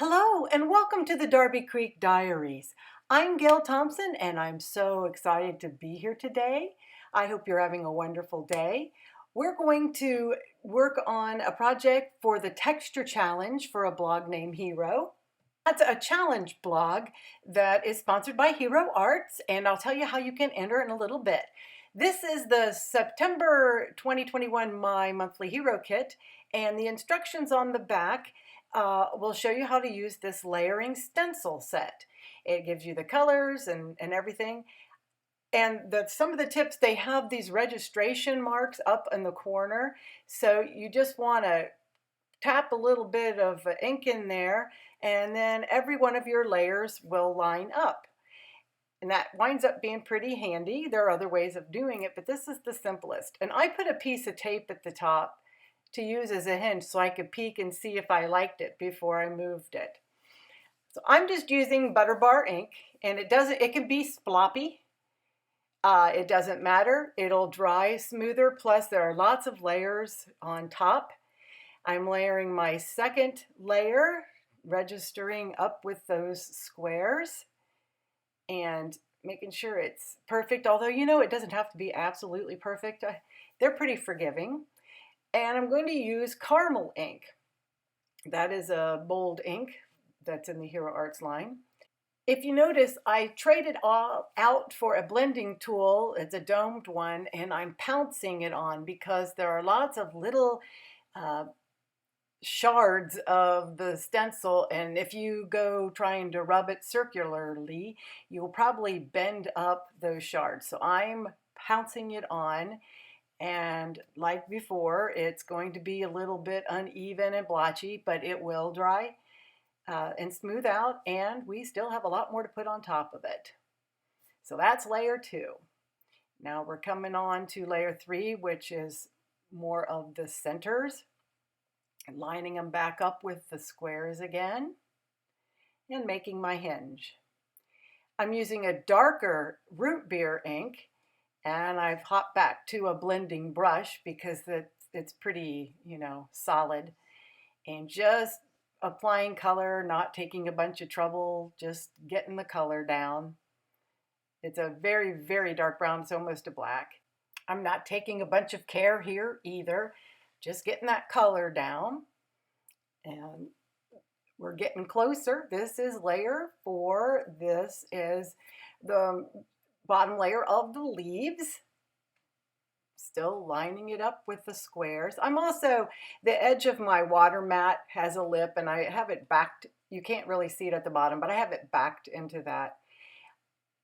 Hello and welcome to the Darby Creek Diaries. I'm Gail Thompson and I'm so excited to be here today. I hope you're having a wonderful day. We're going to work on a project for the texture challenge for a blog named Hero. That's a challenge blog that is sponsored by Hero Arts, and I'll tell you how you can enter in a little bit. This is the September 2021 My Monthly Hero Kit, and the instructions on the back will show you how to use this layering stencil set. It gives you the colors and everything. And some of the tips, they have these registration marks up in the corner. So you just want to tap a little bit of ink in there, and then every one of your layers will line up. And that winds up being pretty handy. There are other ways of doing it, but this is the simplest. And I put a piece of tape at the top to use as a hinge so I could peek and see if I liked it before I moved it. So I'm just using butter bar ink, and it can be sploppy. It doesn't matter. It'll dry smoother. Plus there are lots of layers on top. I'm layering my second layer, registering up with those squares and making sure it's perfect. Although, it doesn't have to be absolutely perfect. They're pretty forgiving. And I'm going to use caramel ink. That is a bold ink that's in the Hero Arts line. If you notice, I traded all out for a blending tool. It's a domed one, and I'm pouncing it on because there are lots of little shards of the stencil, and if you go trying to rub it circularly, you'll probably bend up those shards. So I'm pouncing it on. And like before, it's going to be a little bit uneven and blotchy, but it will dry and smooth out, and we still have a lot more to put on top of it. So that's layer 2. Now we're coming on to layer 3, which is more of the centers, and lining them back up with the squares again, and making my hinge. I'm using a darker root beer ink, and I've hopped back to a blending brush because it's pretty, solid. And just applying color, not taking a bunch of trouble, just getting the color down. It's a very, very dark brown. It's almost a black. I'm not taking a bunch of care here either. Just getting that color down. And we're getting closer. This is layer 4. This is the bottom layer of the leaves, still lining it up with the squares. The edge of my water mat has a lip, and I have it backed. You can't really see it at the bottom, but I have it backed into that.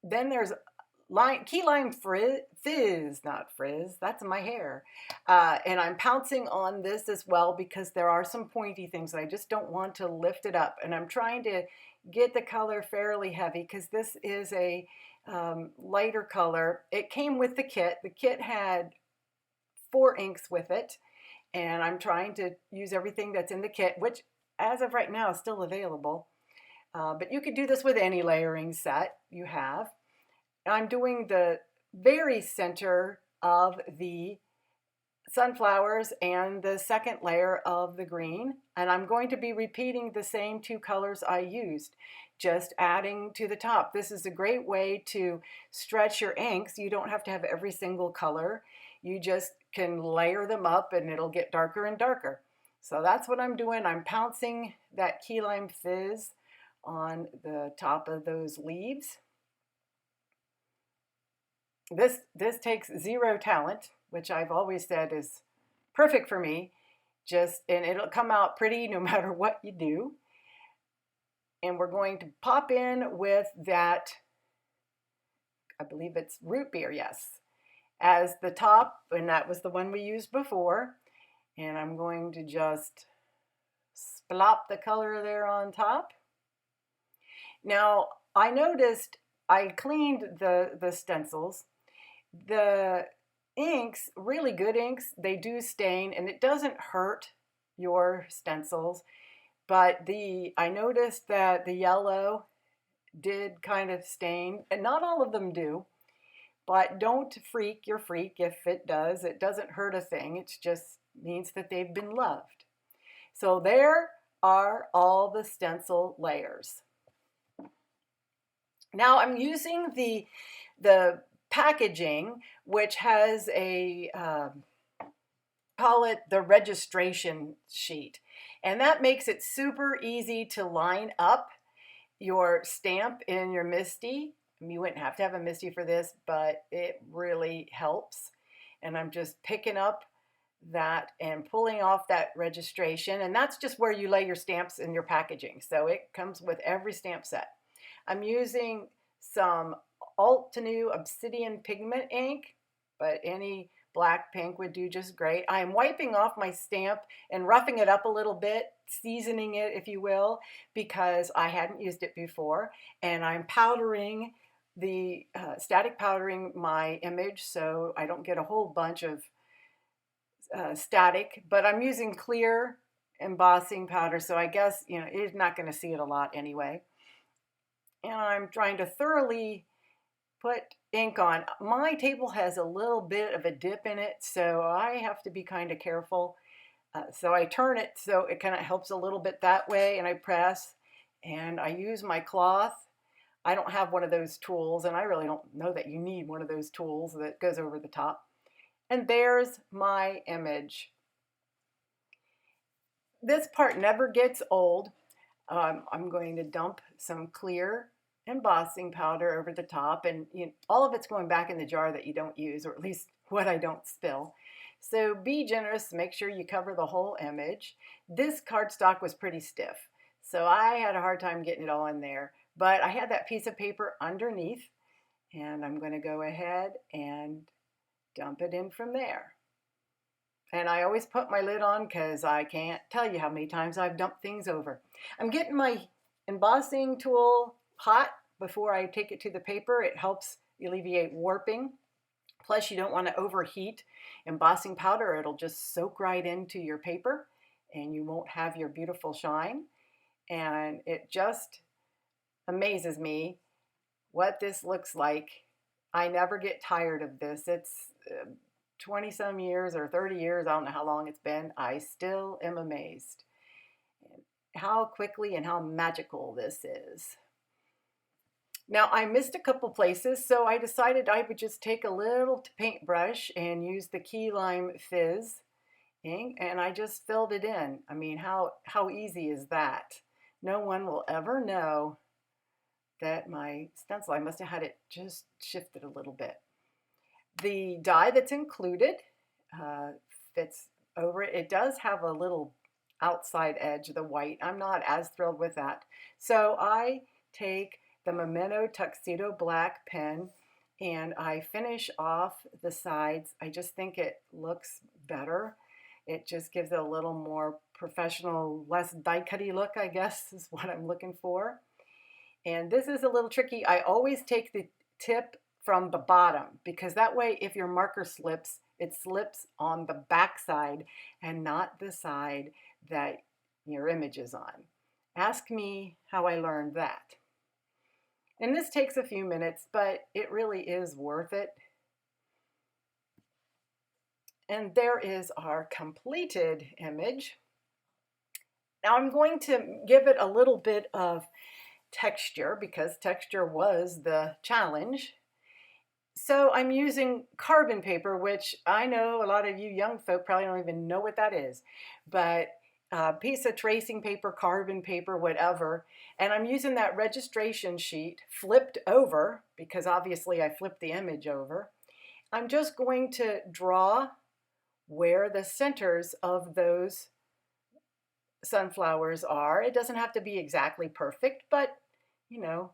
Then there's key lime fizz, not frizz, that's my hair. And I'm pouncing on this as well because there are some pointy things that I just don't want to lift it up. And I'm trying to get the color fairly heavy because this is a lighter color. It came with the kit. The kit had 4 inks with it, and I'm trying to use everything that's in the kit, which as of right now is still available. But you could do this with any layering set you have. I'm doing the very center of the sunflowers and the second layer of the green, and I'm going to be repeating the same 2 colors I used, just adding to the top. This is a great way to stretch your inks. You don't have to have every single color. You just can layer them up and it'll get darker and darker. So that's what I'm doing. I'm pouncing that key lime fizz on the top of those leaves. This takes 0 talent, which I've always said is perfect for me. And it'll come out pretty no matter what you do. And we're going to pop in with that, I believe it's root beer, yes, as the top, and that was the one we used before. And I'm going to just splop the color there on top. Now, I noticed I cleaned the stencils. The inks, really good inks, they do stain, and it doesn't hurt your stencils. But I noticed that the yellow did kind of stain, and not all of them do. But don't freak your freak if it does. It doesn't hurt a thing. It just means that they've been loved. So there are all the stencil layers. Now I'm using the packaging, which has a call it the registration sheet, and that makes it super easy to line up your stamp in your MISTI. You wouldn't have to have a MISTI for this, but it really helps. And I'm just picking up that and pulling off that registration, and that's just where you lay your stamps in your packaging. So it comes with every stamp set. I'm using some Altenew Obsidian pigment ink, but any black pink would do just great. I am wiping off my stamp and roughing it up a little bit, seasoning it, if you will, because I hadn't used it before. And I'm powdering the static powdering my image so I don't get a whole bunch of static, but I'm using clear embossing powder, so I guess, you know, it's not going to see it a lot anyway. And I'm trying to thoroughly put ink on. My table has a little bit of a dip in it, so I have to be kind of careful. So I turn it so it kind of helps a little bit that way, and I press, and I use my cloth. I don't have one of those tools, and I really don't know that you need one of those tools that goes over the top. And there's my image. This part never gets old. I'm going to dump some clear embossing powder over the top, and all of it's going back in the jar that you don't use, or at least what I don't spill. So be generous, make sure you cover the whole image. This cardstock was pretty stiff, so I had a hard time getting it all in there, but I had that piece of paper underneath, and I'm going to go ahead and dump it in from there. And I always put my lid on because I can't tell you how many times I've dumped things over. I'm getting my embossing tool hot before I take it to the paper. It helps alleviate warping. Plus, you don't want to overheat embossing powder. It'll just soak right into your paper and you won't have your beautiful shine. And it just amazes me what this looks like. I never get tired of this. It's 20 some years or 30 years, I don't know how long it's been. I still am amazed how quickly and how magical this is. Now I missed a couple places, so I decided I would just take a little paintbrush and use the Key Lime Fizz ink, and I just filled it in. I mean, how easy is that? No one will ever know that my stencil, I must have had it just shifted a little bit. The die that's included fits over it. It does have a little outside edge, the white. I'm not as thrilled with that. So I take the Memento Tuxedo Black pen and I finish off the sides. I just think it looks better. It just gives it a little more professional, less die-cutty look, I guess, is what I'm looking for. And this is a little tricky. I always take the tip from the bottom, because that way if your marker slips, it slips on the back side and not the side that your image is on. Ask me how I learned that. And this takes a few minutes, but it really is worth it. And there is our completed image. Now I'm going to give it a little bit of texture because texture was the challenge. So I'm using carbon paper, which I know a lot of you young folk probably don't even know what that is, but a piece of tracing paper, carbon paper, whatever. And I'm using that registration sheet flipped over because obviously I flipped the image over. I'm just going to draw where the centers of those sunflowers are. It doesn't have to be exactly perfect, but you know,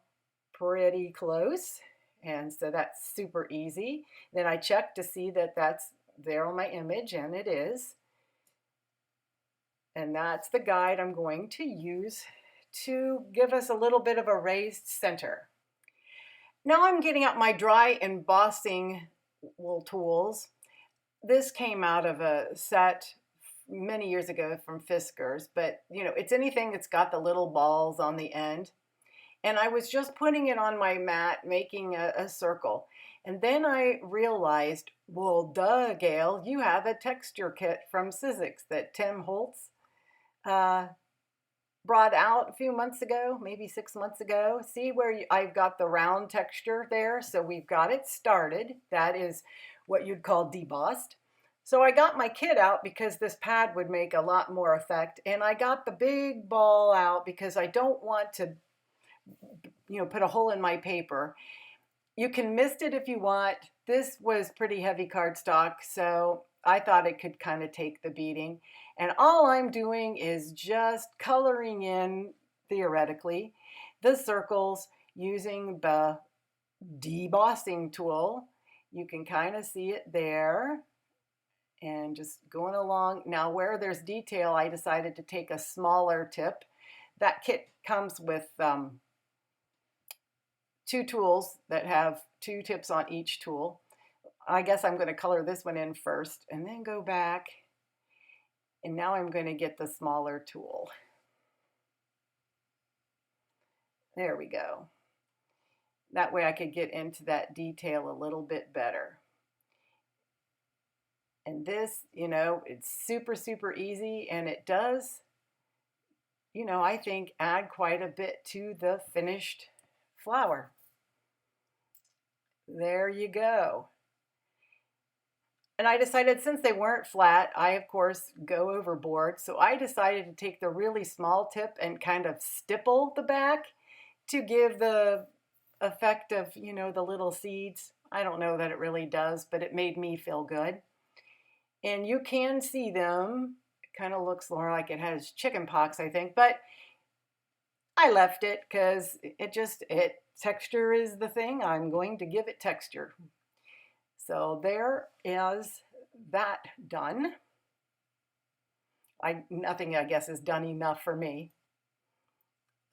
pretty close. And so that's super easy. Then I check to see that that's there on my image, and it is. And that's the guide I'm going to use to give us a little bit of a raised center. Now I'm getting out my dry embossing tools. This came out of a set many years ago from Fiskars, but you know, it's anything that's got the little balls on the end. And I was just putting it on my mat, making a circle. And then I realized, well, duh, Gail, you have a texture kit from Sizzix that Tim Holtz brought out a few months ago, maybe 6 months ago. See where I've got the round texture there? So we've got it started. That is what you'd call debossed. So I got my kit out because this pad would make a lot more effect. And I got the big ball out because I don't want to, put a hole in my paper. You can mist it if you want. This was pretty heavy cardstock, so I thought it could kind of take the beating. And all I'm doing is just coloring in, theoretically, the circles using the debossing tool. You can kind of see it there. And just going along. Now where there's detail, I decided to take a smaller tip. That kit comes with 2 tools that have 2 tips on each tool. I guess I'm going to color this one in first and then go back. And now I'm going to get the smaller tool. There we go. That way I could get into that detail a little bit better. And this, it's super, super easy, and it does, I think add quite a bit to the finished flower. There you go. And I decided, since they weren't flat, I of course go overboard. So I decided to take the really small tip and kind of stipple the back to give the effect of, the little seeds. I don't know that it really does, but it made me feel good. And you can see them. It kind of looks more like it has chicken pox, I think, but I left it because texture is the thing. I'm going to give it texture. So there is that done. Nothing, I guess, is done enough for me.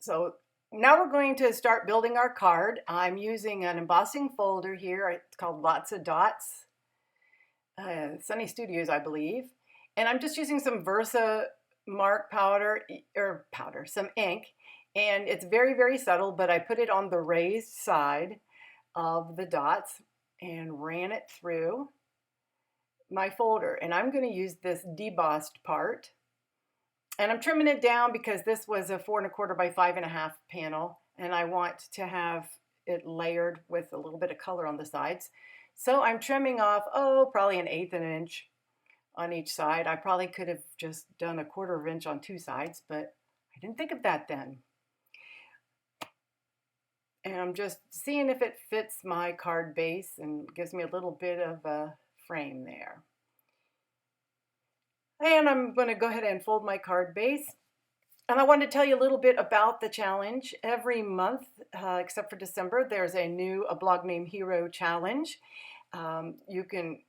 So now we're going to start building our card. I'm using an embossing folder here. It's called Lots of Dots. Sunny Studios, I believe. And I'm just using some Versa mark powder, some ink. And it's very, very subtle, but I put it on the raised side of the dots and ran it through my folder. And I'm going to use this debossed part. And I'm trimming it down because this was a 4 1/4 by 5.5 panel. And I want to have it layered with a little bit of color on the sides. So I'm trimming off, probably 1/8 of an inch on each side. I probably could have just done 1/4 of an inch on 2 sides, but I didn't think of that then. And I'm just seeing if it fits my card base and gives me a little bit of a frame there. And I'm going to go ahead and fold my card base. And I want to tell you a little bit about the challenge. Every month, except for December, there's a blog named Hero Challenge. You can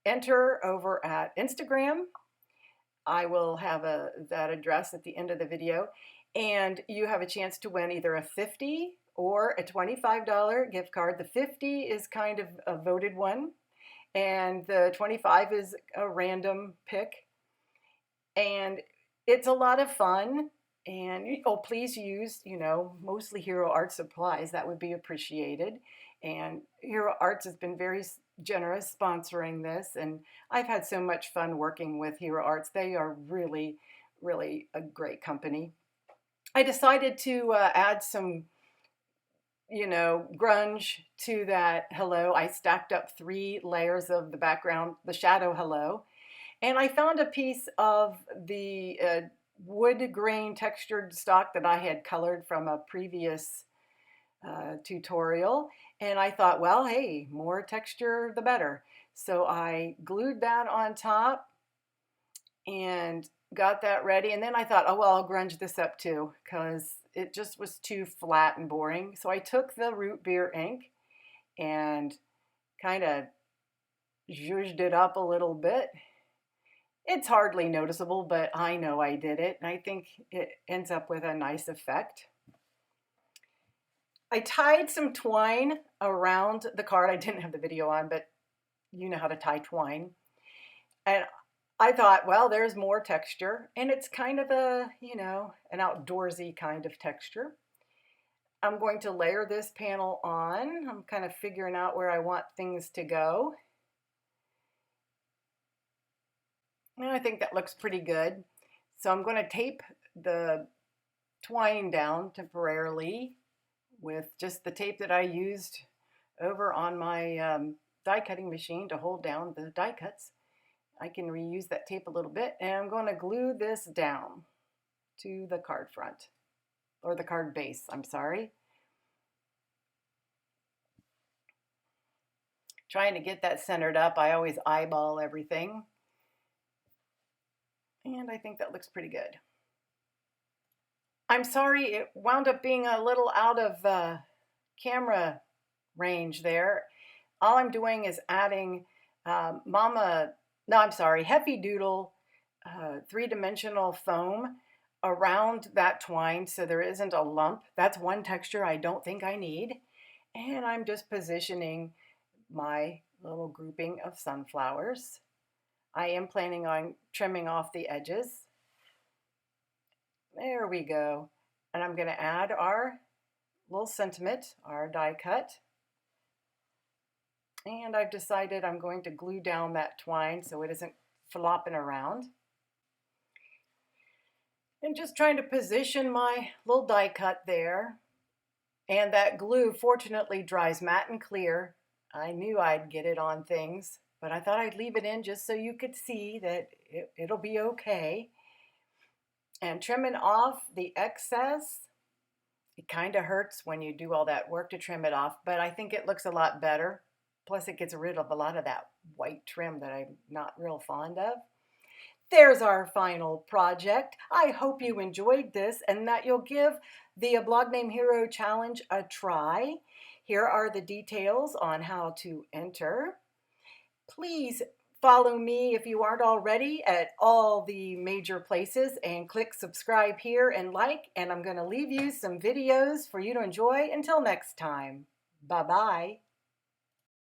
enter over at Instagram. I will have that address at the end of the video. And you have a chance to win either a $50 or a $25 gift card. The 50 is kind of a voted one, and the 25 is a random pick. And it's a lot of fun. And please use, mostly Hero Art supplies. That would be appreciated. And Hero Arts has been very generous sponsoring this. And I've had so much fun working with Hero Arts. They are really, really a great company. I decided to add some, grunge to that hello. I stacked up 3 layers of the background, the shadow hello. And I found a piece of the wood grain textured stock that I had colored from a previous tutorial. And I thought, well, hey, more texture, the better. So I glued that on top and got that ready. And then I thought, I'll grunge this up too, because it just was too flat and boring. So I took the root beer ink and kind of zhuzhed it up a little bit. It's hardly noticeable, but I know I did it, and I think it ends up with a nice effect. I tied some twine around the card. I didn't have the video on, but you know how to tie twine. And I thought, well, there's more texture, and it's kind of an outdoorsy kind of texture. I'm going to layer this panel on. I'm kind of figuring out where I want things to go. And I think that looks pretty good. So I'm going to tape the twine down temporarily with just the tape that I used over on my die cutting machine to hold down the die cuts. I can reuse that tape a little bit, and I'm going to glue this down to the card front, or the card base, I'm sorry. Trying to get that centered up. I always eyeball everything. And I think that looks pretty good. I'm sorry, it wound up being a little out of camera range there. All I'm doing is adding Heavy Doodle three-dimensional foam around that twine so there isn't a lump. That's one texture I don't think I need. And I'm just positioning my little grouping of sunflowers. I am planning on trimming off the edges. There we go. And I'm going to add our little sentiment, our die cut. And I've decided I'm going to glue down that twine so it isn't flopping around. And just trying to position my little die cut there. And that glue fortunately dries matte and clear. I knew I'd get it on things, but I thought I'd leave it in just so you could see that it'll be okay. And trimming off the excess, it kind of hurts when you do all that work to trim it off, but I think it looks a lot better. Plus it gets rid of a lot of that white trim that I'm not real fond of. There's our final project. I hope you enjoyed this and that you'll give the Blog Name Hero Challenge a try. Here are the details on how to enter. Please follow me if you aren't already at all the major places and click subscribe here and like, and I'm going to leave you some videos for you to enjoy. Until next time, bye-bye.